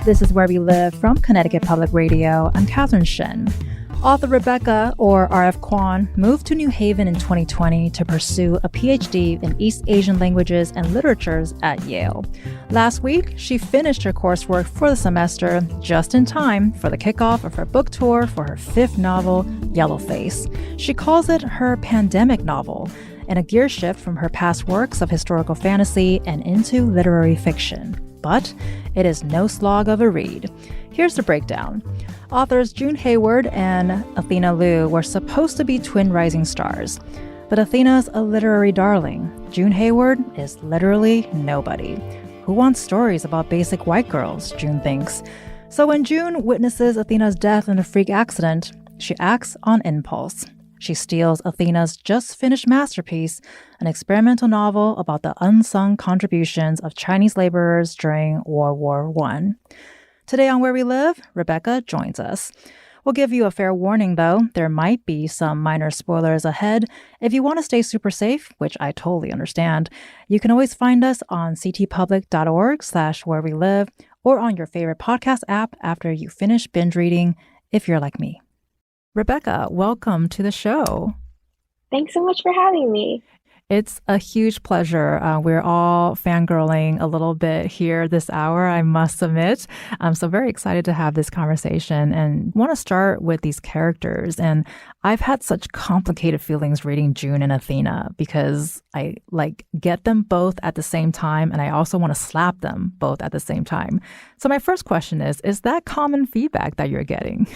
This is Where We Live from Connecticut Public Radio. I'm Catherine Shen. Author Rebecca, or R.F. Kuang, moved to New Haven in 2020 to pursue a PhD in East Asian languages and literatures at Yale. Last week, she finished her coursework for the semester just in time for the kickoff of her book tour for her fifth novel, Yellowface. She calls it her pandemic novel, and a gear shift from her past works of historical fantasy and into literary fiction. But it is no slog of a read. Here's the breakdown. Authors June Hayward and Athena Liu were supposed to be twin rising stars. But Athena's a literary darling. June Hayward is literally nobody. Who wants stories about basic white girls, June thinks. So when June witnesses Athena's death in a freak accident, she acts on impulse. She steals Athena's just-finished masterpiece, an experimental novel about the unsung contributions of Chinese laborers during World War I. Today on Where We Live, Rebecca joins us. We'll give you a fair warning, though. There might be some minor spoilers ahead. If you want to stay super safe, which I totally understand, you can always find us on ctpublic.org/wherewelive or on your favorite podcast app after you finish binge reading, if you're like me. Rebecca, welcome to the show. Thanks so much for having me. It's a huge pleasure. We're all fangirling a little bit here this hour, I must admit. I'm so very excited to have this conversation and want to start with these characters. And I've had such complicated feelings reading June and Athena because I get them both at the same time, and I also want to slap them both at the same time. So my first question is that common feedback that you're getting?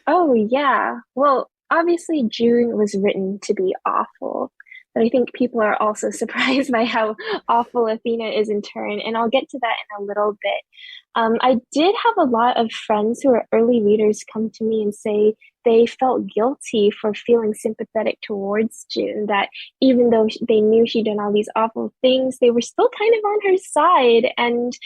Oh, yeah. Well, obviously June was written to be awful. But I think people are also surprised by how awful Athena is in turn, and I'll get to that in a little bit. I did have a lot of friends who are early readers come to me and say they felt guilty for feeling sympathetic towards June, that even though they knew she'd done all these awful things, they were still kind of on her side and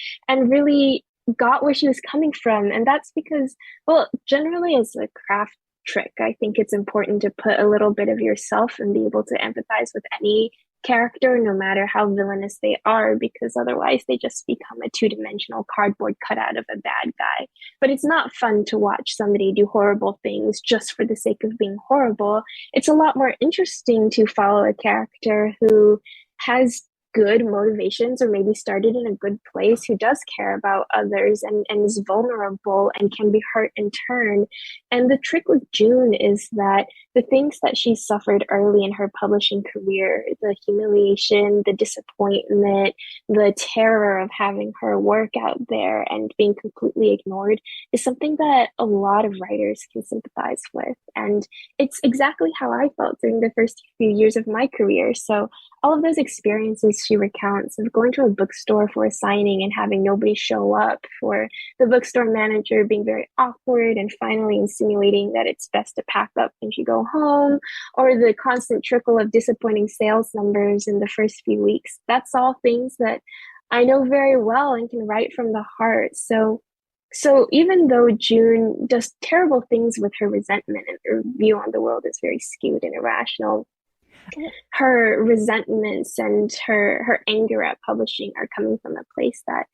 really got where she was coming from. And that's because, well, generally as a craft trick, I think it's important to put a little bit of yourself and be able to empathize with any character, no matter how villainous they are, because otherwise they just become a two-dimensional cardboard cutout of a bad guy. But it's not fun to watch somebody do horrible things just for the sake of being horrible. It's a lot more interesting to follow a character who has good motivations, or maybe started in a good place, who does care about others and is vulnerable and can be hurt in turn. And the trick with June is that the things that she suffered early in her publishing career, the humiliation, the disappointment, the terror of having her work out there and being completely ignored, is something that a lot of writers can sympathize with. And it's exactly how I felt during the first few years of my career. So all of those experiences she recounts of going to a bookstore for a signing and having nobody show up, for the bookstore manager being very awkward and finally insinuating that it's best to pack up and she go home, or the constant trickle of disappointing sales numbers in the first few weeks. That's all things that I know very well and can write from the heart. So even though June does terrible things with her resentment and her view on the world is very skewed and irrational, her resentments and her anger at publishing are coming from a place that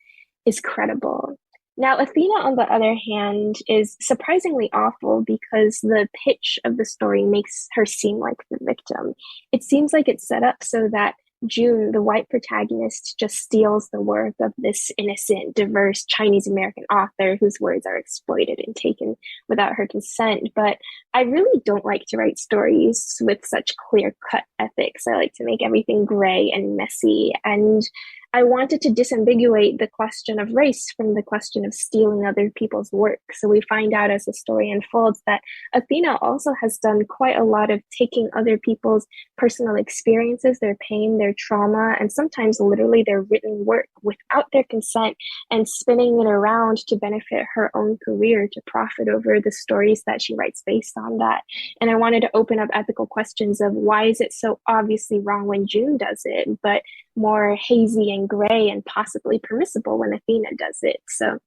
is credible. Now, Athena, on the other hand, is surprisingly awful because the pitch of the story makes her seem like the victim. It seems like it's set up so that June, the white protagonist, just steals the work of this innocent, diverse Chinese-American author whose words are exploited and taken without her consent. But I really don't like to write stories with such clear-cut ethics. I like to make everything gray and messy. And I wanted to disambiguate the question of race from the question of stealing other people's work. So we find out as the story unfolds that Athena also has done quite a lot of taking other people's personal experiences, their pain, their trauma, and sometimes literally their written work without their consent, and spinning it around to benefit her own career, to profit over the stories that she writes based on that. And I wanted to open up ethical questions of why is it so obviously wrong when June does it, but more hazy and gray and possibly permissible when Athena does it. So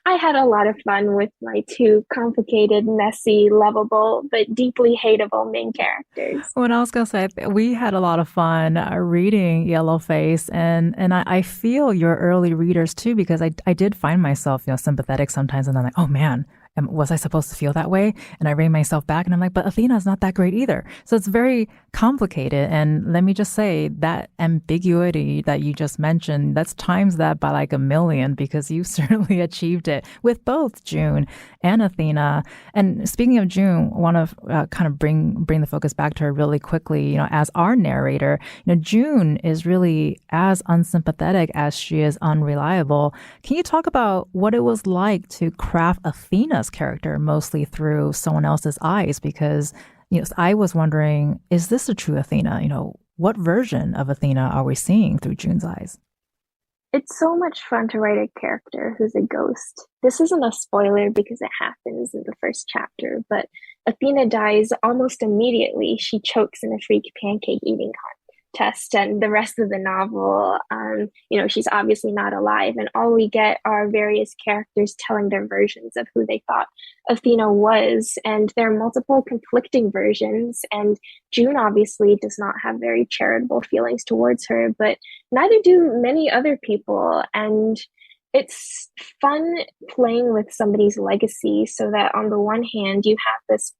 I had a lot of fun with my two complicated, messy, lovable, but deeply hateable main characters. When I was gonna say, we had a lot of fun reading Yellowface, and I feel your early readers too, because I did find myself, sympathetic sometimes, and then like, oh man, was I supposed to feel that way? And I rein myself back, and I'm like, but Athena's not that great either. So it's very complicated. And let me just say that ambiguity that you just mentioned, that's times that by like a million, because you certainly achieved it with both June and Athena. And speaking of June, want to kind of bring the focus back to her really quickly. As our narrator, June is really as unsympathetic as she is unreliable. Can you talk about what it was like to craft Athena's character mostly through someone else's eyes? Because I was wondering, is this a true Athena? What version of Athena are we seeing through June's eyes? It's so much fun to write a character who's a ghost. This isn't a spoiler because it happens in the first chapter, but Athena dies almost immediately. She chokes in a freak pancake eating contest, and the rest of the novel, she's obviously not alive, and all we get are various characters telling their versions of who they thought Athena was, and there are multiple conflicting versions, and June obviously does not have very charitable feelings towards her, but neither do many other people, and it's fun playing with somebody's legacy so that on the one hand you have this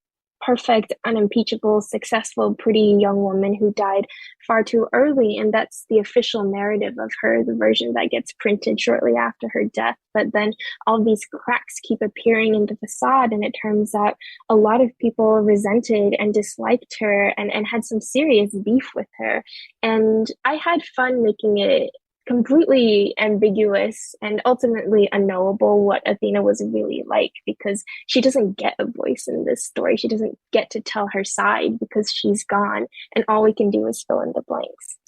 perfect, unimpeachable, successful, pretty young woman who died far too early. And that's the official narrative of her, the version that gets printed shortly after her death. But then all these cracks keep appearing in the facade. And it turns out a lot of people resented and disliked her and had some serious beef with her. And I had fun making it completely ambiguous and ultimately unknowable what Athena was really like, because she doesn't get a voice in this story. She doesn't get to tell her side because she's gone, and all we can do is fill in the blanks.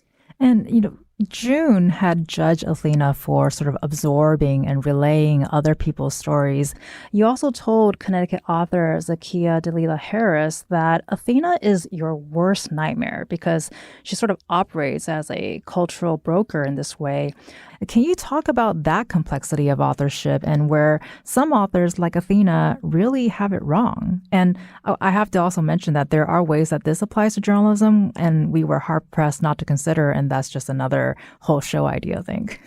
And, June had judged Athena for sort of absorbing and relaying other people's stories. You also told Connecticut author Zakiya Dalila Harris that Athena is your worst nightmare because she sort of operates as a cultural broker in this way. Can you talk about that complexity of authorship and where some authors like Athena really have it wrong? And I have to also mention that there are ways that this applies to journalism, and we were hard pressed not to consider, and that's just another whole show idea, I think.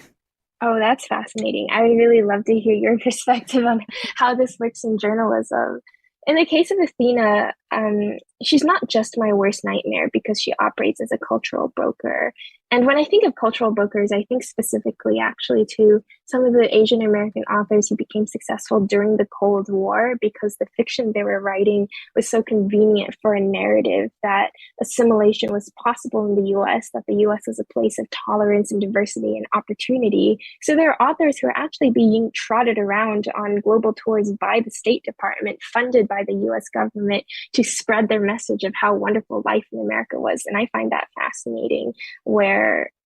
Oh, that's fascinating. I would really love to hear your perspective on how this works in journalism. In the case of Athena, she's not just my worst nightmare because she operates as a cultural broker. And when I think of cultural brokers, I think specifically actually to some of the Asian American authors who became successful during the Cold War because the fiction they were writing was so convenient for a narrative that assimilation was possible in the US, that the US was a place of tolerance and diversity and opportunity. So there are authors who are actually being trotted around on global tours by the State Department, funded by the US government to spread their message of how wonderful life in America was. And I find that fascinating, where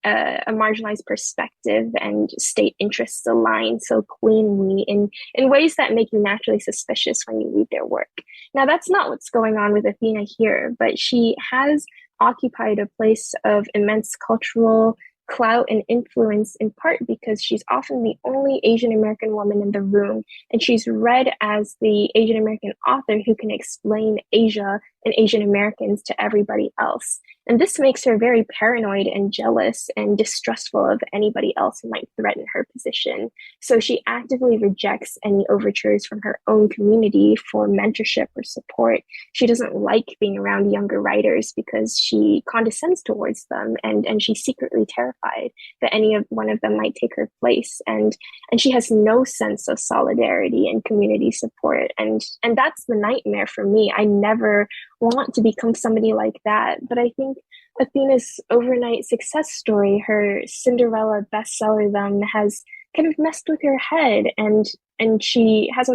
a marginalized perspective and state interests align so cleanly in ways that make you naturally suspicious when you read their work. Now, that's not what's going on with Athena here, but she has occupied a place of immense cultural clout and influence, in part because she's often the only Asian American woman in the room, and she's read as the Asian American author who can explain Asia and Asian Americans to everybody else. And this makes her very paranoid and jealous and distrustful of anybody else who might threaten her position. So she actively rejects any overtures from her own community for mentorship or support. She doesn't like being around younger writers because she condescends towards them, and she's secretly terrified that any of one of them might take her place. And she has no sense of solidarity and community support. And that's the nightmare for me. I never want to become somebody like that. But I think Athena's overnight success story, her Cinderella bestseller then, has kind of messed with her head, and she has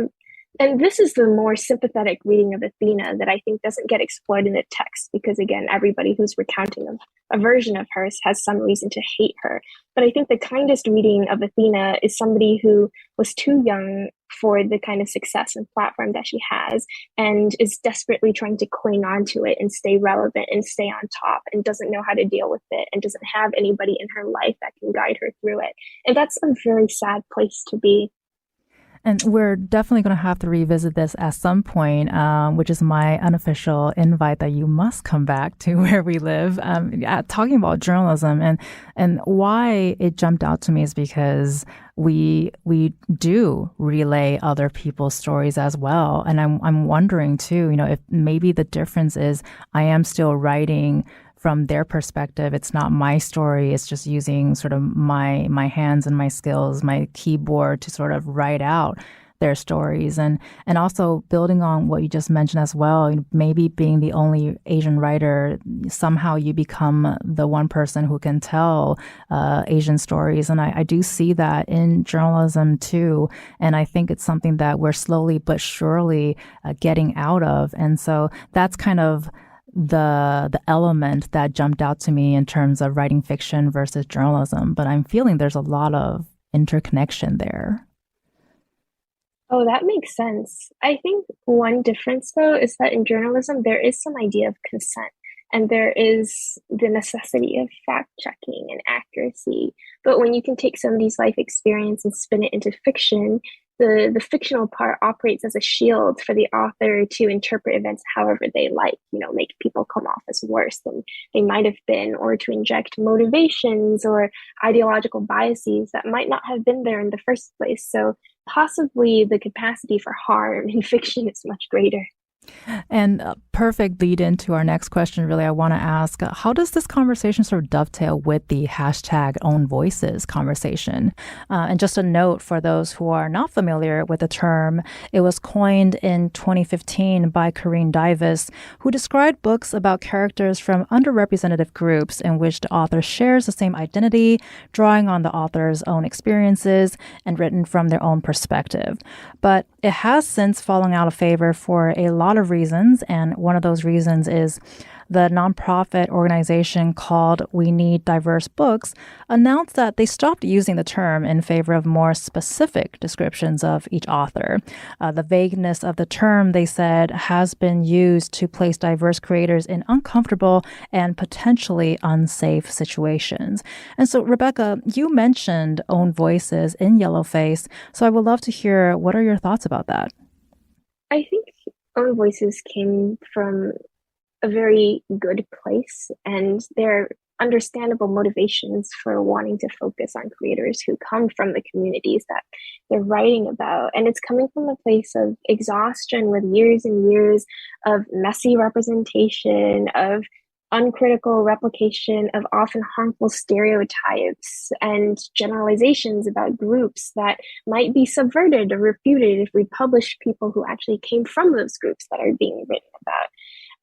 and this is the more sympathetic reading of Athena that I think doesn't get explored in the text, because again, everybody who's recounting a version of hers has some reason to hate her. But I think the kindest reading of Athena is somebody who was too young for the kind of success and platform that she has, and is desperately trying to cling on to it and stay relevant and stay on top, and doesn't know how to deal with it and doesn't have anybody in her life that can guide her through it. And that's a very sad place to be. And we're definitely going to have to revisit this at some point, which is my unofficial invite that you must come back to where we live. Talking about journalism and why it jumped out to me is because we do relay other people's stories as well. And I'm wondering too, if maybe the difference is I am still writing from their perspective. It's not my story. It's just using sort of my hands and my skills, my keyboard to sort of write out their stories. And also building on what you just mentioned as well, maybe being the only Asian writer, somehow you become the one person who can tell Asian stories. And I do see that in journalism too. And I think it's something that we're slowly but surely getting out of. And so that's kind of the element that jumped out to me in terms of writing fiction versus journalism. But I'm feeling there's a lot of interconnection there. Oh, that makes sense. I think one difference, though, is that in journalism, there is some idea of consent and there is the necessity of fact checking and accuracy. But when you can take somebody's life experience and spin it into fiction, the fictional part operates as a shield for the author to interpret events however they like, make people come off as worse than they might have been, or to inject motivations or ideological biases that might not have been there in the first place. So possibly the capacity for harm in fiction is much greater. And a perfect lead into our next question, really, I want to ask, how does this conversation sort of dovetail with the hashtag own voices conversation? And just a note for those who are not familiar with the term, it was coined in 2015 by Corinne Davis, who described books about characters from underrepresented groups in which the author shares the same identity, drawing on the author's own experiences and written from their own perspective. But it has since fallen out of favor for a lot of reasons, and one of those reasons is the nonprofit organization called We Need Diverse Books announced that they stopped using the term in favor of more specific descriptions of each author. The vagueness of the term, they said, has been used to place diverse creators in uncomfortable and potentially unsafe situations. And so, Rebecca, you mentioned own voices in Yellowface, so I would love to hear what are your thoughts about that? I think own voices came from a very good place, and there are understandable motivations for wanting to focus on creators who come from the communities that they're writing about. And it's coming from a place of exhaustion with years and years of messy representation, of uncritical replication of often harmful stereotypes and generalizations about groups that might be subverted or refuted if we publish people who actually came from those groups that are being written about.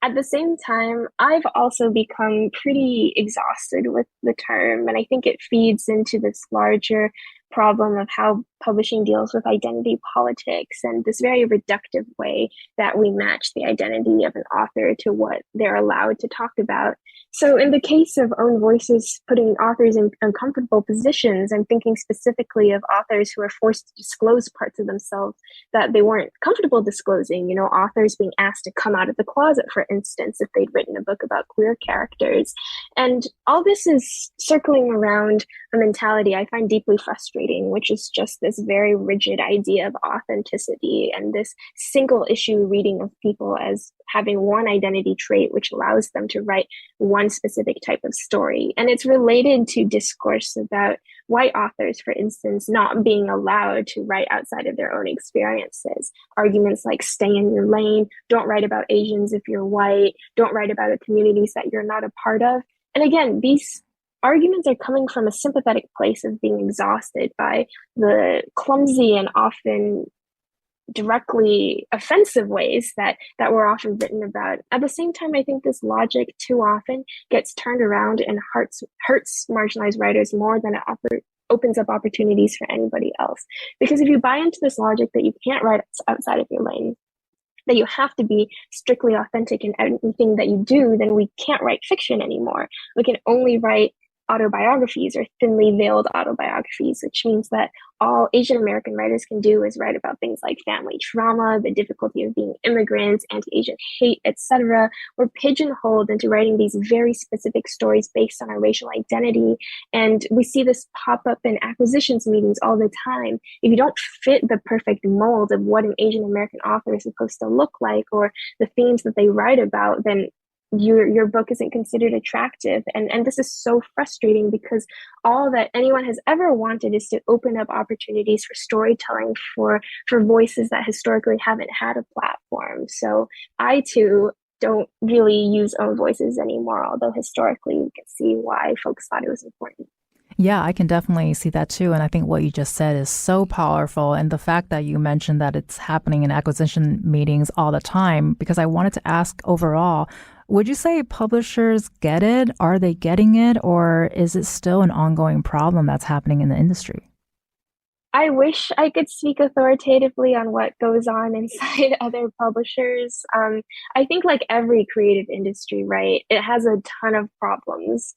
At the same time, I've also become pretty exhausted with the term, and I think it feeds into this larger problem of how publishing deals with identity politics and this very reductive way that we match the identity of an author to what they're allowed to talk about. So in the case of own voices putting authors in uncomfortable positions, I'm thinking specifically of authors who are forced to disclose parts of themselves that they weren't comfortable disclosing, authors being asked to come out of the closet, for instance, if they'd written a book about queer characters. And all this is circling around a mentality I find deeply frustrating, which is just this very rigid idea of authenticity and this single issue reading of people as having one identity trait which allows them to write one specific type of story. And it's related to discourse about white authors, for instance, not being allowed to write outside of their own experiences. Arguments like stay in your lane, don't write about Asians if you're white, don't write about communities that you're not a part of. And again, these arguments are coming from a sympathetic place of being exhausted by the clumsy and often directly offensive ways that we're often written about. At the same time, I think this logic too often gets turned around and hurts marginalized writers more than it opens up opportunities for anybody else. Because if you buy into this logic that you can't write outside of your lane, that you have to be strictly authentic in everything that you do, then we can't write fiction anymore. We can only write autobiographies or thinly veiled autobiographies, which means that all Asian American writers can do is write about things like family trauma, the difficulty of being immigrants, anti-Asian hate, etc. We're pigeonholed into writing these very specific stories based on our racial identity. And we see this pop up in acquisitions meetings all the time. If you don't fit the perfect mold of what an Asian American author is supposed to look like or the themes that they write about, then your book isn't considered attractive. And this is so frustrating because all that anyone has ever wanted is to open up opportunities for storytelling for voices that historically haven't had a platform. So I too don't really use own voices anymore, although historically we can see why folks thought it was important. Yeah, I can definitely see that too. And I think what you just said is so powerful. And the fact that you mentioned that it's happening in acquisition meetings all the time, because I wanted to ask overall, would you say publishers get it? Are they getting it? Or is it still an ongoing problem that's happening in the industry? I wish I could speak authoritatively on what goes on inside other publishers. I think, like every creative industry, right, it has a ton of problems.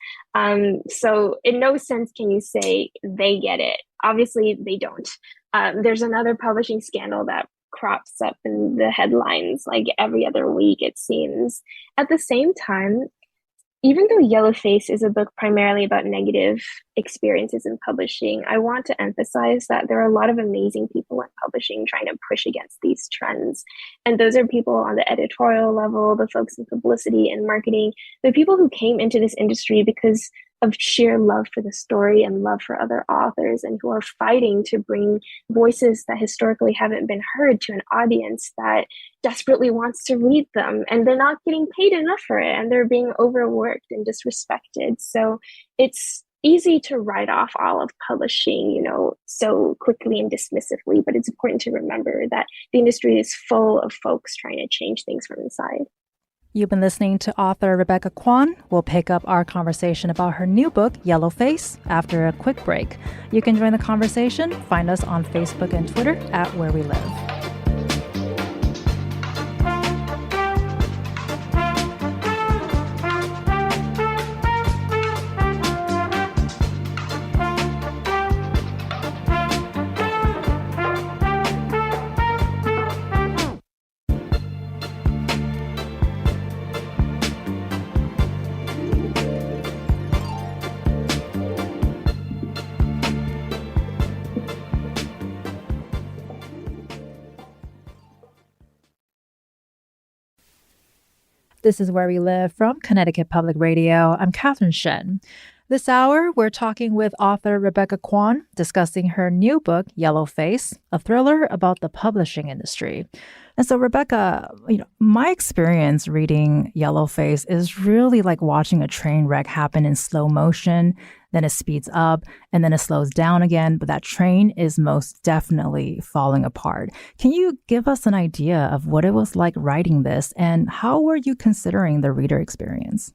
So, in no sense can you say they get it. Obviously, they don't. There's another publishing scandal that crops up in the headlines like every other week, it seems. At the same time, even though Yellowface is a book primarily about negative experiences in publishing, I want to emphasize that there are a lot of amazing people in publishing trying to push against these trends. And those are people on the editorial level, the folks in publicity and marketing, the people who came into this industry because of sheer love for the story and love for other authors, and who are fighting to bring voices that historically haven't been heard to an audience that desperately wants to read them. And they're not getting paid enough for it, and they're being overworked and disrespected. So it's easy to write off all of publishing, so quickly and dismissively, but it's important to remember that the industry is full of folks trying to change things from inside. You've been listening to author Rebecca Kuang. We'll pick up our conversation about her new book, Yellowface, after a quick break. You can join the conversation. Find us on Facebook and Twitter at Where We Live. This is Where We Live from Connecticut Public Radio. I'm Catherine Shen. This hour, we're talking with author Rebecca Kuang, discussing her new book, Yellowface, a thriller about the publishing industry. And so, Rebecca, my experience reading Yellowface is really like watching a train wreck happen in slow motion. Then it speeds up and then it slows down again. But that train is most definitely falling apart. Can you give us an idea of what it was like writing this, and how were you considering the reader experience?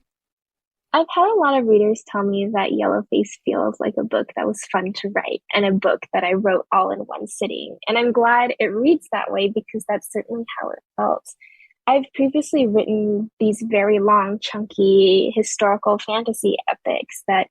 I've had a lot of readers tell me that Yellowface feels like a book that was fun to write and a book that I wrote all in one sitting. And I'm glad it reads that way because that's certainly how it felt. I've previously written these very long, chunky historical fantasy epics that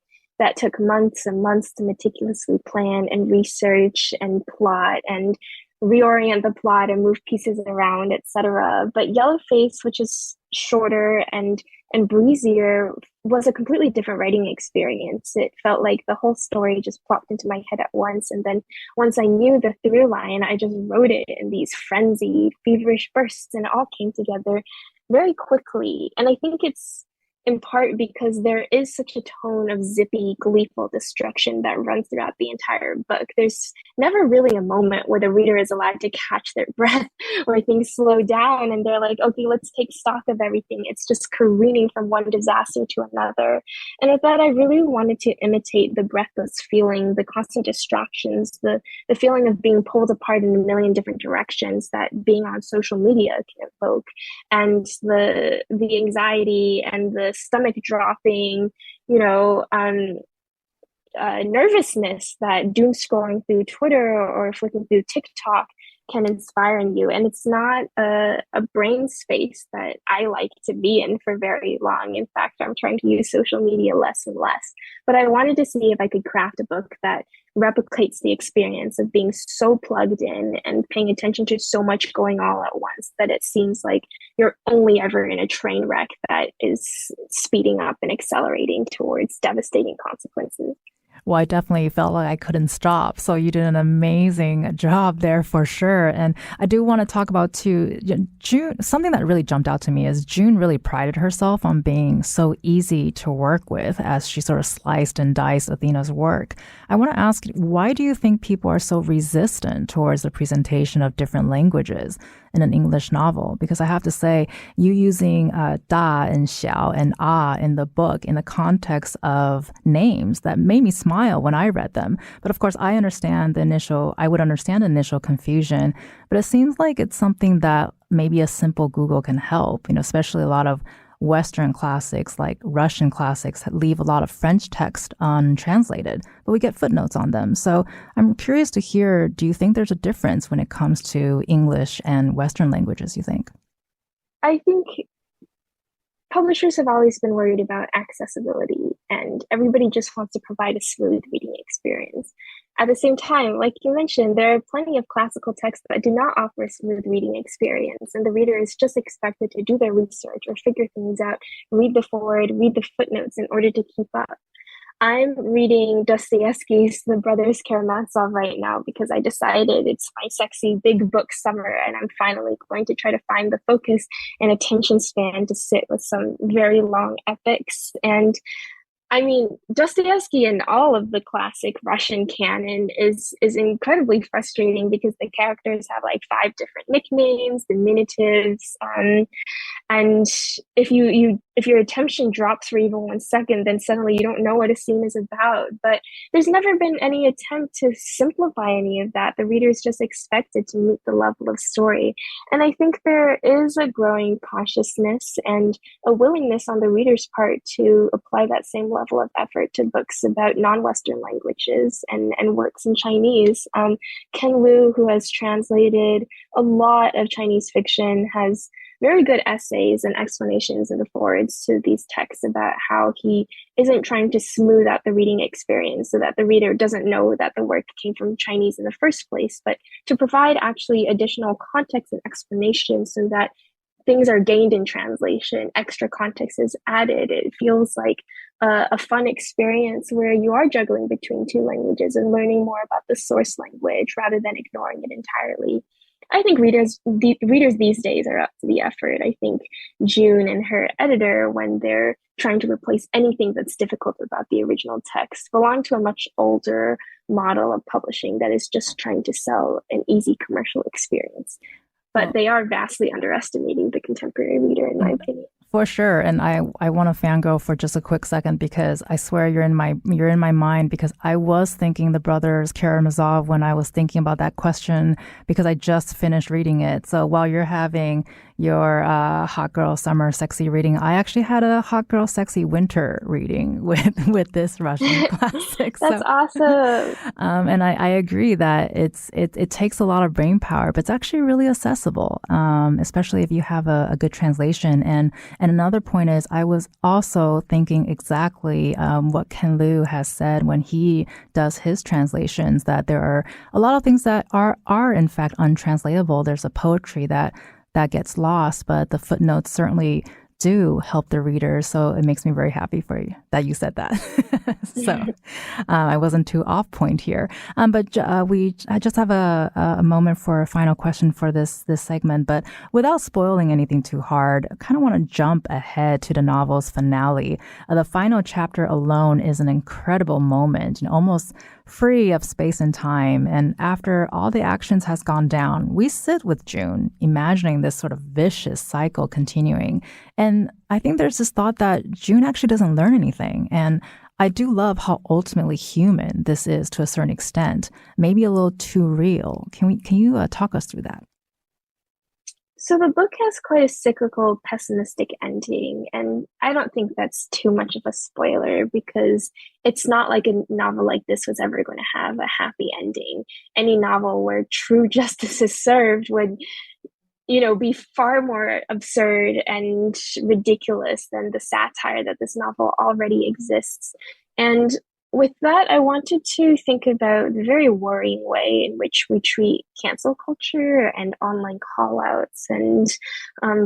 took months and months to meticulously plan and research and plot and reorient the plot and move pieces around, etc. But Yellowface, which is shorter and breezier, was a completely different writing experience. It felt like the whole story just plopped into my head at once. And then once I knew the through line, I just wrote it in these frenzied, feverish bursts, and it all came together very quickly. And I think it's in part because there is such a tone of zippy, gleeful destruction that runs throughout the entire book. There's never really a moment where the reader is allowed to catch their breath, where things slow down and they're like, okay, let's take stock of everything. It's just careening from one disaster to another. And with that, I really wanted to imitate the breathless feeling, the constant distractions, the feeling of being pulled apart in a million different directions that being on social media can evoke, and the anxiety and the stomach dropping, nervousness that doom scrolling through Twitter or flicking through TikTok can inspire in you. And it's not a brain space that I like to be in for very long. In fact, I'm trying to use social media less and less. But I wanted to see if I could craft a book that replicates the experience of being so plugged in and paying attention to so much going all at once that it seems like you're only ever in a train wreck that is speeding up and accelerating towards devastating consequences. Well, I definitely felt like I couldn't stop. So you did an amazing job there for sure. And I do want to talk about too, June, something that really jumped out to me is June really prided herself on being so easy to work with as she sort of sliced and diced Athena's work. I want to ask, why do you think people are so resistant towards the presentation of different languages in an English novel? Because I have to say, you using da and xiao and ah in the book in the context of names that made me smile when I read them. But of course, I would understand the initial confusion, but it seems like it's something that maybe a simple Google can help, especially a lot of Western classics like Russian classics leave a lot of French text untranslated, but we get footnotes on them. So I'm curious to hear, do you think there's a difference when it comes to English and Western languages, you think? I think publishers have always been worried about accessibility, and everybody just wants to provide a smooth reading experience. At the same time, like you mentioned, there are plenty of classical texts that do not offer a smooth reading experience, and the reader is just expected to do their research or figure things out, read the foreword, read the footnotes in order to keep up. I'm reading Dostoevsky's The Brothers Karamazov right now because I decided it's my sexy big book summer, and I'm finally going to try to find the focus and attention span to sit with some very long epics. And I mean, Dostoevsky and all of the classic Russian canon is incredibly frustrating because the characters have like 5 different nicknames, diminutives, and if your attention drops for even 1 second, then suddenly you don't know what a scene is about. But there's never been any attempt to simplify any of that. The reader is just expected to meet the level of story. And I think there is a growing consciousness and a willingness on the reader's part to apply that same level of effort to books about non-Western languages and works in Chinese. Ken Liu, who has translated a lot of Chinese fiction, has very good essays and explanations in the forewords to these texts about how he isn't trying to smooth out the reading experience so that the reader doesn't know that the work came from Chinese in the first place, but to provide actually additional context and explanation so that things are gained in translation, extra context is added. It feels like a fun experience where you are juggling between 2 languages and learning more about the source language rather than ignoring it entirely. I think readers these days are up to the effort. I think June and her editor, when they're trying to replace anything that's difficult about the original text, belong to a much older model of publishing that is just trying to sell an easy commercial experience. But they are vastly underestimating the contemporary reader, in my opinion. For sure. And I want to fangirl for just a quick second because I swear you're in my mind because I was thinking The Brothers Karamazov when I was thinking about that question because I just finished reading it. So while you're having your hot girl summer sexy reading, I actually had a hot girl sexy winter reading with this Russian classic. That's awesome. And I agree that it takes a lot of brain power, but it's actually really accessible, especially if you have a good translation. And another point is I was also thinking exactly what Ken Liu has said when he does his translations, that there are a lot of things that are in fact untranslatable. There's a poetry that gets lost, but the footnotes certainly do help the reader. So it makes me very happy for you that you said that. So I wasn't too off point here. But I just have a moment for a final question for this segment. But without spoiling anything too hard, I kind of want to jump ahead to the novel's finale. The final chapter alone is an incredible moment, almost free of space and time. And after all the actions has gone down, we sit with June, imagining this sort of vicious cycle continuing. And I think there's this thought that June actually doesn't learn anything. And I do love how ultimately human this is to a certain extent, maybe a little too real. Can you talk us through that? So the book has quite a cyclical, pessimistic ending, and I don't think that's too much of a spoiler because it's not like a novel like this was ever going to have a happy ending. Any novel where true justice is served would, be far more absurd and ridiculous than the satire that this novel already exists. And with that, I wanted to think about the very worrying way in which we treat cancel culture and online callouts and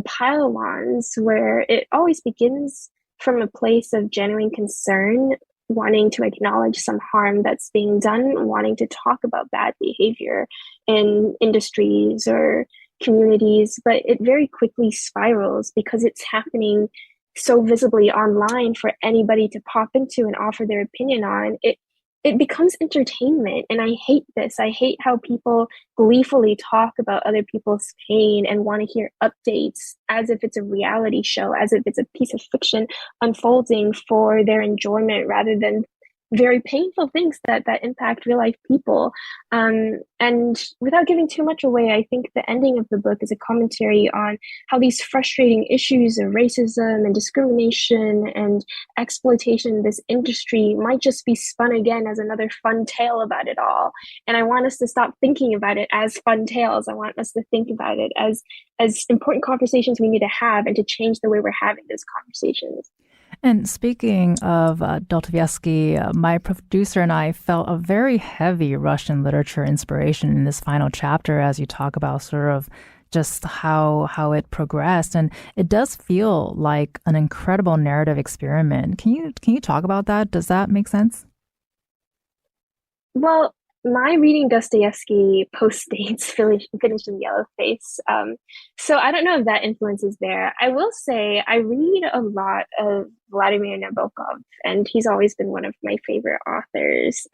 pile-ons, where it always begins from a place of genuine concern, wanting to acknowledge some harm that's being done, wanting to talk about bad behavior in industries or communities, but it very quickly spirals because it's happening so visibly online for anybody to pop into and offer their opinion on. It becomes entertainment, and I hate this. I hate how people gleefully talk about other people's pain and want to hear updates as if it's a reality show, as if it's a piece of fiction unfolding for their enjoyment rather than very painful things that impact real life people. And without giving too much away, I think the ending of the book is a commentary on how these frustrating issues of racism and discrimination and exploitation in this industry might just be spun again as another fun tale about it all. And I want us to stop thinking about it as fun tales. I want us to think about it as important conversations we need to have and to change the way we're having those conversations. And speaking of Dostoevsky, my producer and I felt a very heavy Russian literature inspiration in this final chapter as you talk about sort of just how it progressed. And it does feel like an incredible narrative experiment. Can you talk about that? Does that make sense? Well, my reading Dostoevsky postdates finishing Yellowface. So I don't know if that influence is there. I will say I read a lot of Vladimir Nabokov, and he's always been one of my favorite authors.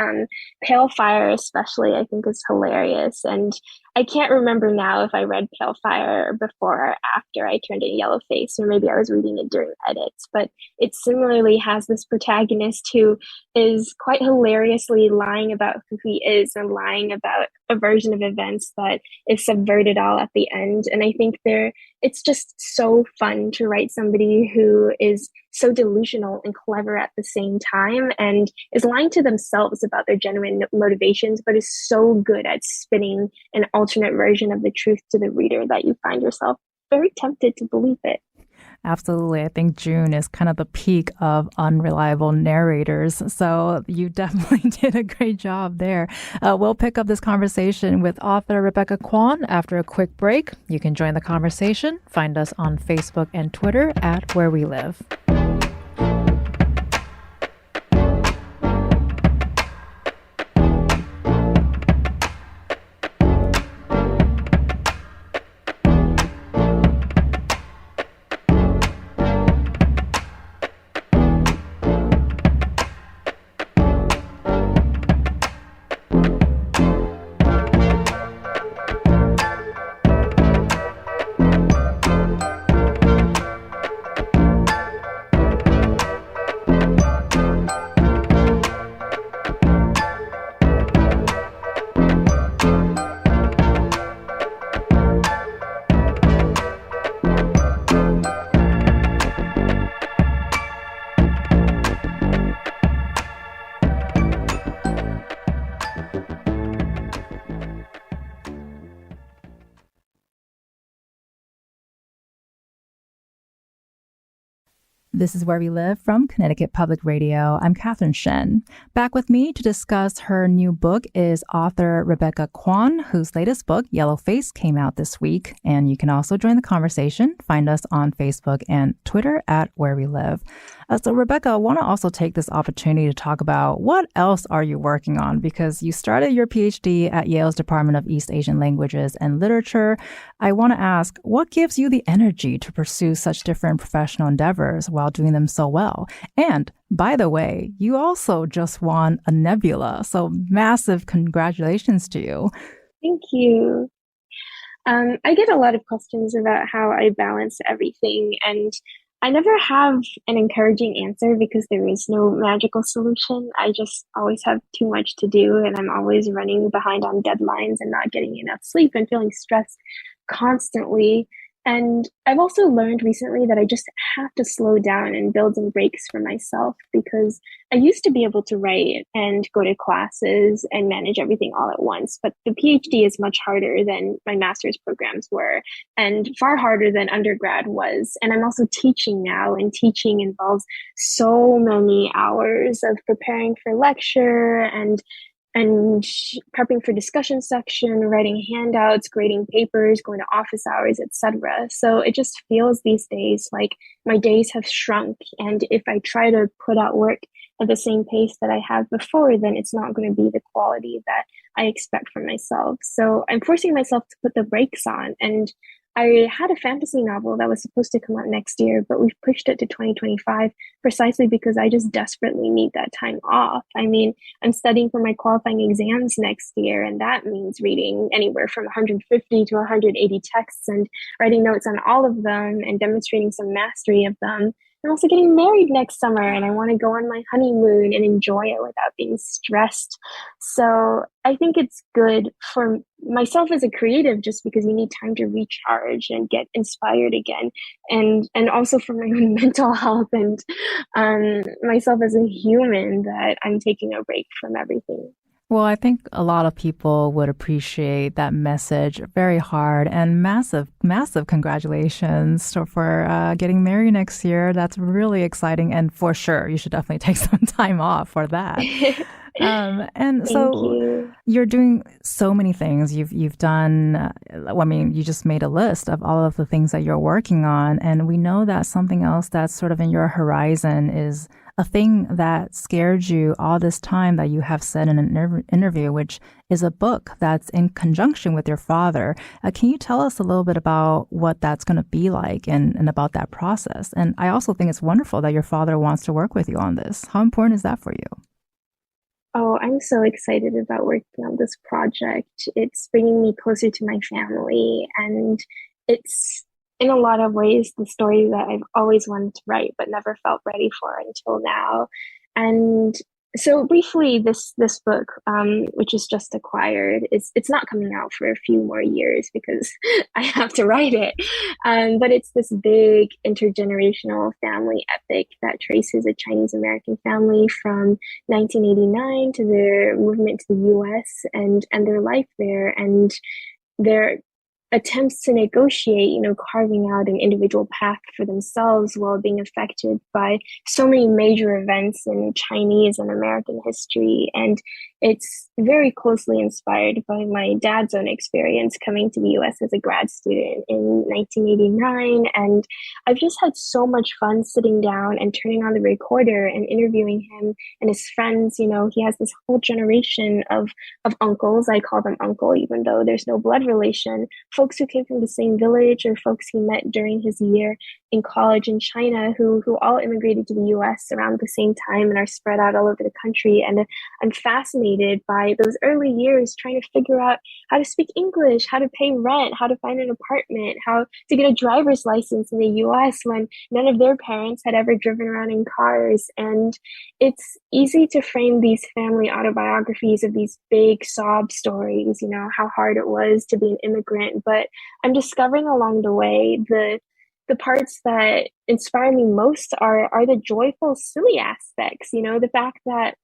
Pale Fire, especially, I think is hilarious. And I can't remember now if I read Pale Fire before or after I turned in Yellowface, or maybe I was reading it during edits. But it similarly has this protagonist who is quite hilariously lying about who he is and lying about a version of events that is subverted all at the end. And I think it's just so fun to write somebody who is so delusional and clever at the same time and is lying to themselves about their genuine motivations, but is so good at spinning an alternate version of the truth to the reader that you find yourself very tempted to believe it. Absolutely. I think June is kind of the peak of unreliable narrators. So you definitely did a great job there. We'll pick up this conversation with author Rebecca Kuang after a quick break. You can join the conversation. Find us on Facebook and Twitter at Where We Live. This is Where We Live from Connecticut Public Radio. I'm Catherine Shen. Back with me to discuss her new book is author Rebecca Kuang, whose latest book, Yellowface, came out this week. And you can also join the conversation. Find us on Facebook and Twitter at Where We Live. So Rebecca, I want to also take this opportunity to talk about what else are you working on? Because you started your PhD at Yale's Department of East Asian Languages and Literature. I want to ask, what gives you the energy to pursue such different professional endeavors while doing them so well? And by the way, you also just won a Nebula, so massive congratulations to you. Thank you. I get a lot of questions about how I balance everything, and I never have an encouraging answer because there is no magical solution. I just always have too much to do, and I'm always running behind on deadlines and not getting enough sleep and feeling stressed constantly. And I've also learned recently that I just have to slow down and build in breaks for myself because I used to be able to write and go to classes and manage everything all at once. But the PhD is much harder than my master's programs were and far harder than undergrad was. And I'm also teaching now, and teaching involves so many hours of preparing for lecture and prepping for discussion section, writing handouts, grading papers, going to office hours, etc. So it just feels these days like my days have shrunk. And if I try to put out work at the same pace that I have before, then it's not going to be the quality that I expect from myself. So I'm forcing myself to put the brakes on. And I had a fantasy novel that was supposed to come out next year, but we've pushed it to 2025 precisely because I just desperately need that time off. I mean, I'm studying for my qualifying exams next year, and that means reading anywhere from 150 to 180 texts and writing notes on all of them and demonstrating some mastery of them. I'm also getting married next summer, and I want to go on my honeymoon and enjoy it without being stressed. So I think it's good for myself as a creative just because you need time to recharge and get inspired again, and also for my own mental health and myself as a human, that I'm taking a break from everything. Well, I think a lot of people would appreciate that message very hard, and massive congratulations for getting married next year. That's really exciting. And for sure, you should definitely take some time off for that. And Thank so you. you're doing so many things. You've done. I mean, you just made a list of all of the things that you're working on, and we know that something else that's sort of in your horizon is a thing that scared you all this time that you have said in an interview, which is a book that's in conjunction with your father. Can you tell us a little bit about what that's going to be like and about that process? And I also think it's wonderful that your father wants to work with you on this. How important is that for you? Oh, I'm so excited about working on this project. It's bringing me closer to my family, and it's in a lot of ways the story that I've always wanted to write but never felt ready for until now. And so briefly, this book, which is just acquired, it's not coming out for a few more years because I have to write it. But it's this big intergenerational family epic that traces a Chinese American family from 1989 to their movement to the US and their life there and their attempts to negotiate, carving out an individual path for themselves while being affected by so many major events in Chinese and American history. And it's very closely inspired by my dad's own experience coming to the US as a grad student in 1989. And I've just had so much fun sitting down and turning on the recorder and interviewing him and his friends. He has this whole generation of uncles. I call them uncle, even though there's no blood relation, folks who came from the same village or folks he met during his year in college in China who all immigrated to the US around the same time and are spread out all over the country. And I'm fascinated by those early years trying to figure out how to speak English, how to pay rent, how to find an apartment, how to get a driver's license in the US when none of their parents had ever driven around in cars. And it's easy to frame these family autobiographies of these big sob stories, how hard it was to be an immigrant. But I'm discovering along the way the parts that inspire me most are the joyful, silly aspects. The fact that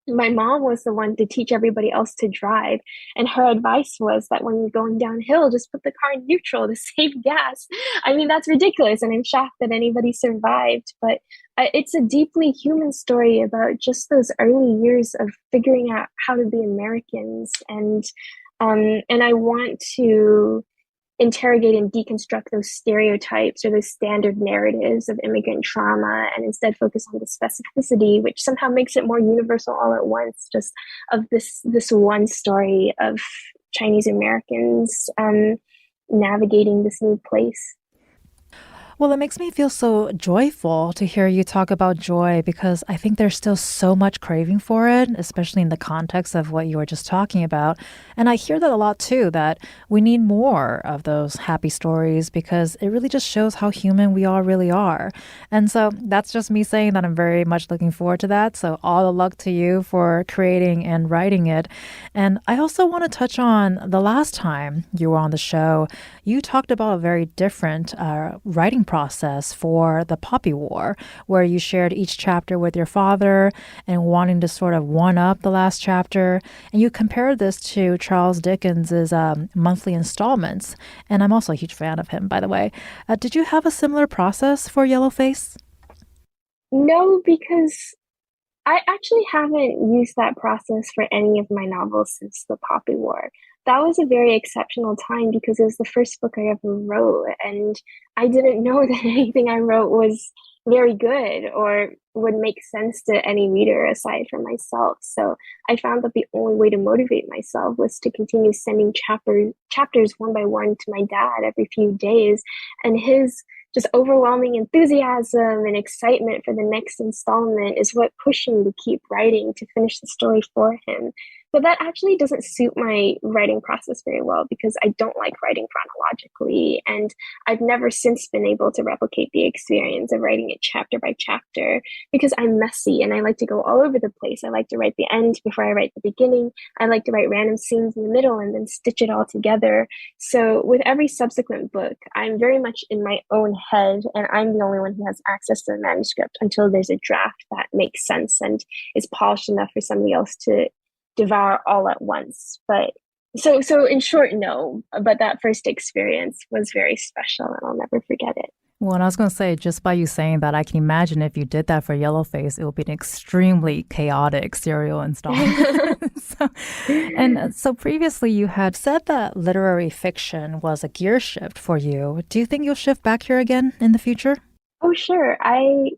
my mom was the one to teach everybody else to drive. And her advice was that when you're going downhill, just put the car in neutral to save gas. I mean, that's ridiculous. And I'm shocked that anybody survived. But it's a deeply human story about just those early years of figuring out how to be Americans. And I want to interrogate and deconstruct those stereotypes or those standard narratives of immigrant trauma and instead focus on the specificity, which somehow makes it more universal all at once, just of this one story of Chinese Americans navigating this new place. Well, it makes me feel so joyful to hear you talk about joy because I think there's still so much craving for it, especially in the context of what you were just talking about. And I hear that a lot too, that we need more of those happy stories because it really just shows how human we all really are. And so that's just me saying that I'm very much looking forward to that. So all the luck to you for creating and writing it. And I also want to touch on the last time you were on the show, you talked about a very different writing process for the Poppy War, where you shared each chapter with your father and wanting to sort of one up the last chapter. And you compared this to Charles Dickens's monthly installments. And I'm also a huge fan of him, by the way. Did you have a similar process for Yellowface? No, because I actually haven't used that process for any of my novels since the Poppy War. That was a very exceptional time because it was the first book I ever wrote, and I didn't know that anything I wrote was very good or would make sense to any reader aside from myself. So I found that the only way to motivate myself was to continue sending chapters one by one to my dad every few days, and his just overwhelming enthusiasm and excitement for the next installment is what pushed me to keep writing to finish the story for him. But that actually doesn't suit my writing process very well because I don't like writing chronologically. And I've never since been able to replicate the experience of writing it chapter by chapter because I'm messy and I like to go all over the place. I like to write the end before I write the beginning. I like to write random scenes in the middle and then stitch it all together. So with every subsequent book, I'm very much in my own head and I'm the only one who has access to the manuscript until there's a draft that makes sense and is polished enough for somebody else to devour all at once. But so in short, no. But that first experience was very special and I'll never forget it. Well, and I was going to say, just by you saying that, I can imagine if you did that for Yellowface, it would be an extremely chaotic serial installment. So previously you had said that literary fiction was a gear shift for you. Do you think you'll shift back here again in the future? Oh, sure. I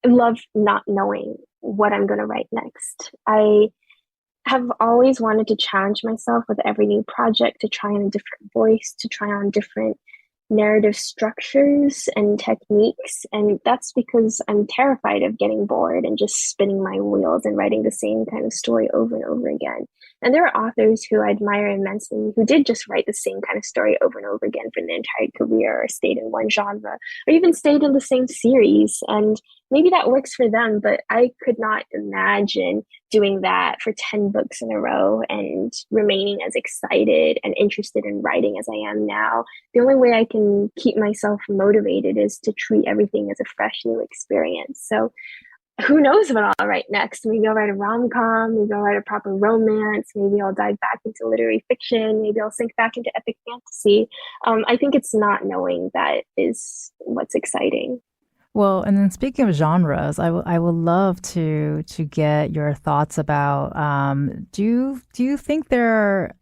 love not knowing what I'm going to write next. I have always wanted to challenge myself with every new project to try on a different voice, to try on different narrative structures and techniques. And that's because I'm terrified of getting bored and just spinning my wheels and writing the same kind of story over and over again. And there are authors who I admire immensely who did just write the same kind of story over and over again for their entire career or stayed in one genre or even stayed in the same series. And maybe that works for them, but I could not imagine doing that for 10 books in a row and remaining as excited and interested in writing as I am now. The only way I can keep myself motivated is to treat everything as a fresh new experience. So who knows what I'll write next? Maybe I'll write a rom-com, maybe I'll write a proper romance, maybe I'll dive back into literary fiction, maybe I'll sink back into epic fantasy. I think it's not knowing that is what's exciting. Well, and then speaking of genres, I would love to get your thoughts about do you think there are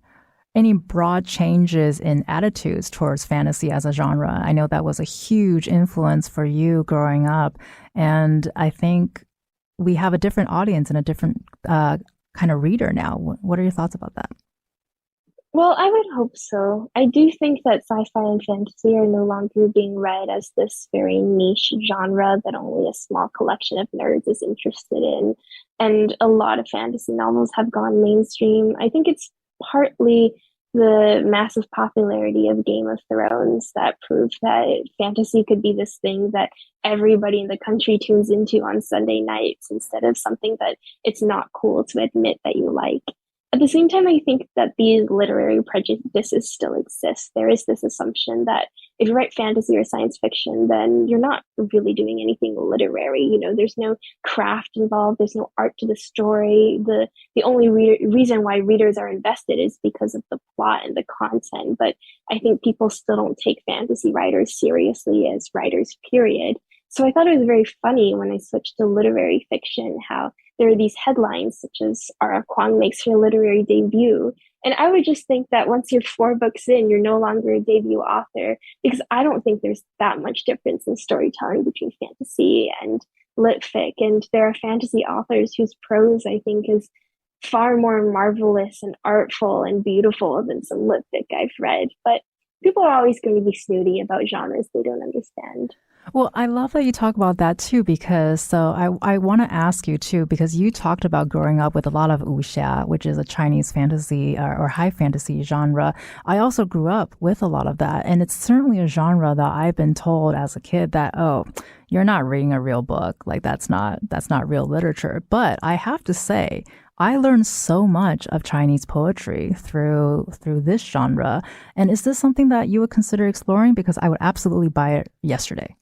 any broad changes in attitudes towards fantasy as a genre? I know that was a huge influence for you growing up, and I think we have a different audience and a different kind of reader now. What are your thoughts about that? Well, I would hope so. I do think that sci-fi and fantasy are no longer being read as this very niche genre that only a small collection of nerds is interested in. And a lot of fantasy novels have gone mainstream. I think it's partly the massive popularity of Game of Thrones that proved that fantasy could be this thing that everybody in the country tunes into on Sunday nights instead of something that it's not cool to admit that you like. At the same time, I think that these literary prejudices still exist. There is this assumption that if you write fantasy or science fiction, then you're not really doing anything literary. You know, there's no craft involved. There's no art to the story. The only reason why readers are invested is because of the plot and the content. But I think people still don't take fantasy writers seriously as writers, period. So I thought it was very funny when I switched to literary fiction, how there are these headlines such as Kuang makes her literary debut. And I would just think that once you're 4 books in, you're no longer a debut author because I don't think there's that much difference in storytelling between fantasy and lit fic. And there are fantasy authors whose prose I think is far more marvelous and artful and beautiful than some lit fic I've read. But people are always going to be snooty about genres they don't understand. Well, I love that you talk about that too, because I want to ask you too, because you talked about growing up with a lot of wuxia, which is a Chinese fantasy or high fantasy genre. I also grew up with a lot of that. And it's certainly a genre that I've been told as a kid that, oh, you're not reading a real book. Like that's not real literature. But I have to say, I learned so much of Chinese poetry through this genre. And is this something that you would consider exploring? Because I would absolutely buy it yesterday.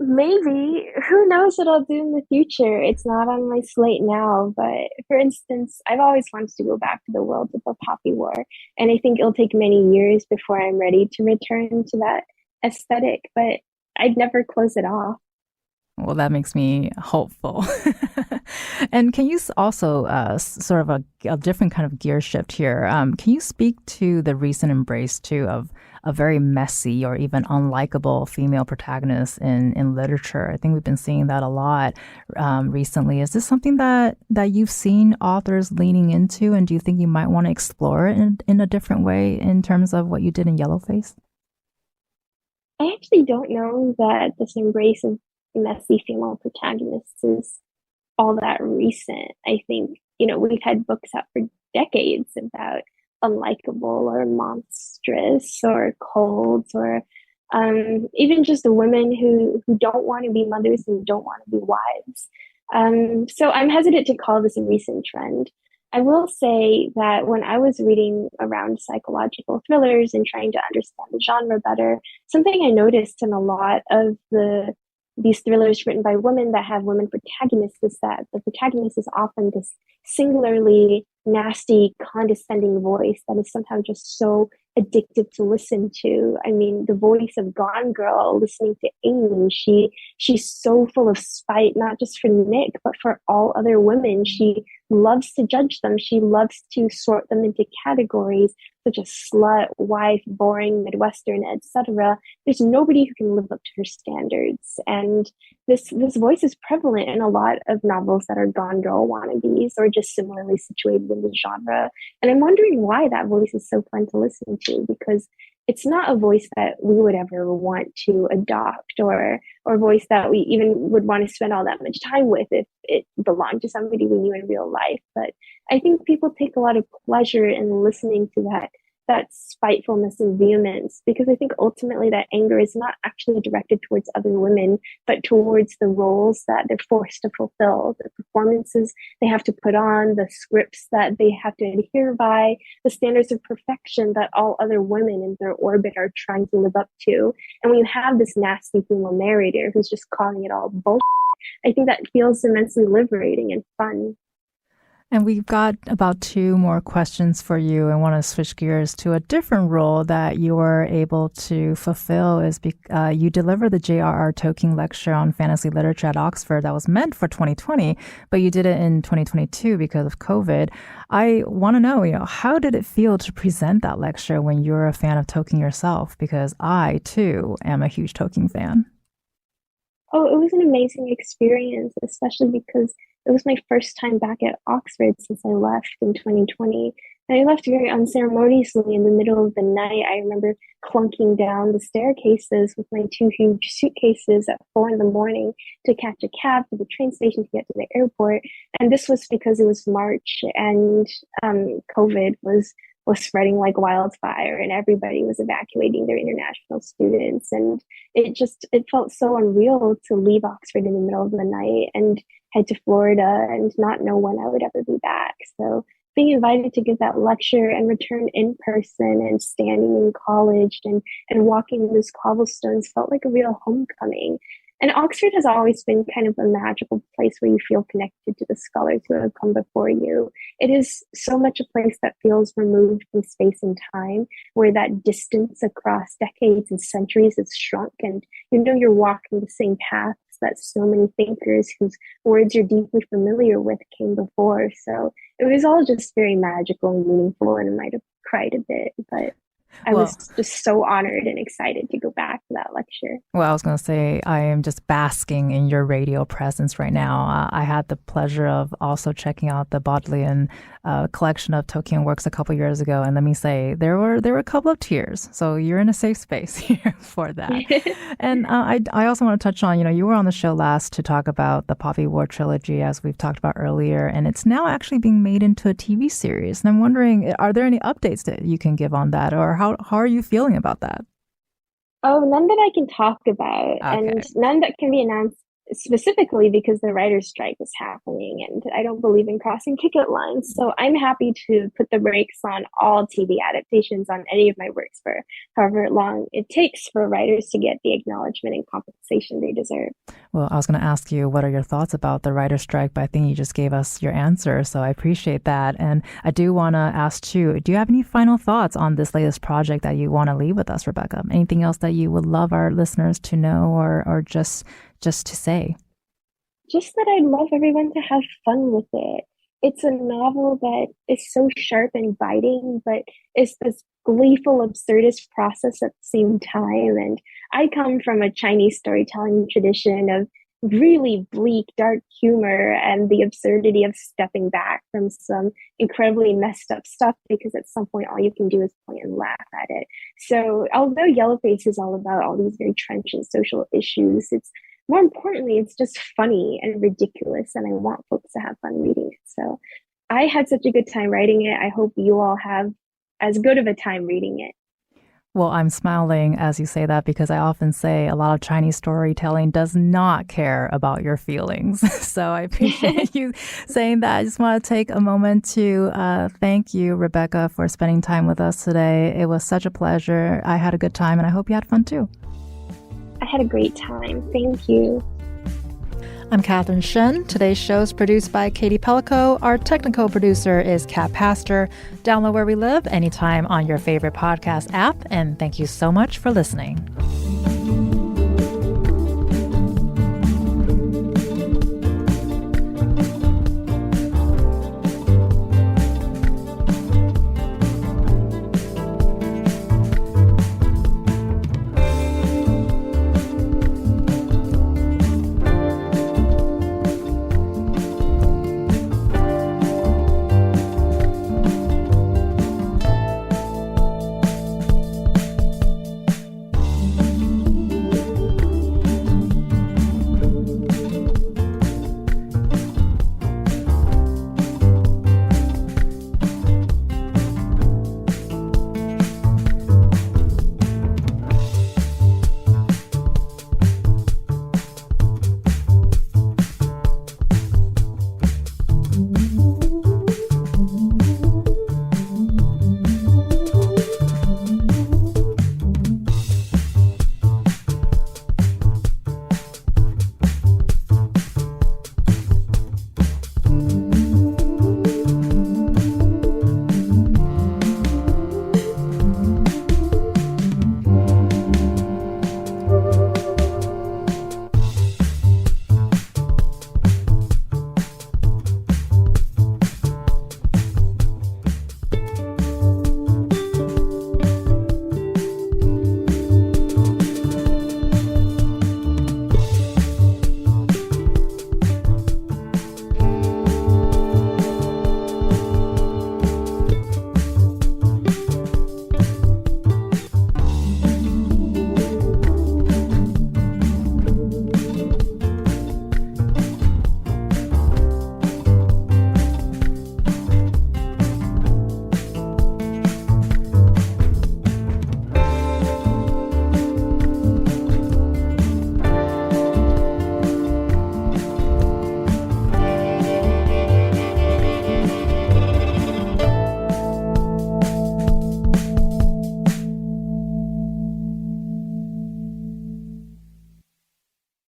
Maybe. Who knows what I'll do in the future? It's not on my slate now, but for instance, I've always wanted to go back to the world of the Poppy War, and I think it'll take many years before I'm ready to return to that aesthetic, but I'd never close it off. Well, that makes me hopeful. And can you also, sort of a different kind of gear shift here? Can you speak to the recent embrace too of a very messy or even unlikable female protagonist in literature? I think we've been seeing that a lot recently. Is this something that you've seen authors leaning into, and do you think you might want to explore it in a different way in terms of what you did in Yellowface? I actually don't know that this embrace of messy female protagonists is all that recent. I think, we've had books out for decades about unlikable or monstrous or cold or even just the women who don't want to be mothers and don't want to be wives. So I'm hesitant to call this a recent trend. I will say that when I was reading around psychological thrillers and trying to understand the genre better, something I noticed in a lot of these thrillers written by women that have women protagonists is that the protagonist is often this singularly nasty, condescending voice that is sometimes just so addictive to listen to. I mean, the voice of Gone Girl, listening to Amy, she's so full of spite, not just for Nick, but for all other women. She loves to judge them. She loves to sort them into categories such as slut, wife, boring, Midwestern, etc. There's nobody who can live up to her standards. And this voice is prevalent in a lot of novels that are Gone Girl wannabes or just similarly situated in the genre. And I'm wondering why that voice is so fun to listen to, because it's not a voice that we would ever want to adopt or a voice that we even would want to spend all that much time with if it belonged to somebody we knew in real life. But I think people take a lot of pleasure in listening to that spitefulness and vehemence, because I think ultimately that anger is not actually directed towards other women, but towards the roles that they're forced to fulfill, the performances they have to put on, the scripts that they have to adhere by, the standards of perfection that all other women in their orbit are trying to live up to. And when you have this nasty female narrator who's just calling it all bullshit, I think that feels immensely liberating and fun. And we've got about two more questions for you. I want to switch gears to a different role that you were able to fulfill. You delivered the J.R.R. Tolkien lecture on fantasy literature at Oxford that was meant for 2020, but you did it in 2022 because of COVID. I want to know, how did it feel to present that lecture when you're a fan of Tolkien yourself? Because I too am a huge Tolkien fan. Oh, it was an amazing experience, especially because it was my first time back at Oxford since I left in 2020. And I left very unceremoniously in the middle of the night. I remember clunking down the staircases with my two huge suitcases at 4 in the morning to catch a cab to the train station to get to the airport. And this was because it was March and COVID was spreading like wildfire and everybody was evacuating their international students, and it felt so unreal to leave Oxford in the middle of the night and head to Florida and not know when I would ever be back. So being invited to give that lecture and return in person and standing in college and walking those cobblestones felt like a real homecoming. And Oxford has always been kind of a magical place where you feel connected to the scholars who have come before you. It is so much a place that feels removed from space and time, where that distance across decades and centuries has shrunk, and you're walking the same paths that so many thinkers whose words you're deeply familiar with came before. So it was all just very magical and meaningful, and I might have cried a bit, but I Well, was just so honored and excited to go back to that lecture. Well, I was going to say, I am just basking in your radio presence right now. I had the pleasure of also checking out the Bodleian collection of Tolkien works a couple years ago, and let me say, there were a couple of tears. So you're in a safe space here for that. And I also want to touch on, you were on the show last to talk about the Poppy War trilogy, as we've talked about earlier, and it's now actually being made into a TV series. And I'm wondering, are there any updates that you can give on that, or how are you feeling about that? Oh, none that I can talk about, Okay. and none that can be announced specifically because the writer's strike is happening, and I don't believe in crossing picket lines. So I'm happy to put the brakes on all TV adaptations on any of my works for however long it takes for writers to get the acknowledgement and compensation they deserve. Well, I was going to ask you, what are your thoughts about the writer's strike? But I think you just gave us your answer, so I appreciate that. And I do want to ask too, do you have any final thoughts on this latest project that you want to leave with us, Rebecca? Anything else that you would love our listeners to know, or just to say? Just that I'd love everyone to have fun with it. It's a novel that is so sharp and biting, but it's this gleeful, absurdist process at the same time. And I come from a Chinese storytelling tradition of really bleak, dark humor and the absurdity of stepping back from some incredibly messed up stuff because at some point all you can do is point and laugh at it. So although Yellowface is all about all these very trenchant social issues, it's more importantly, it's just funny and ridiculous, and I want folks to have fun reading it. So I had such a good time writing it. I hope you all have as good of a time reading it. Well, I'm smiling as you say that because I often say a lot of Chinese storytelling does not care about your feelings. So I appreciate you saying that. I just want to take a moment to thank you, Rebecca, for spending time with us today. It was such a pleasure. I had a good time, and I hope you had fun too. I had a great time. Thank you. I'm Catherine Shen. Today's show is produced by Katie Pellico. Our technical producer is Kat Pastor. Download Where We Live anytime on your favorite podcast app. And thank you so much for listening.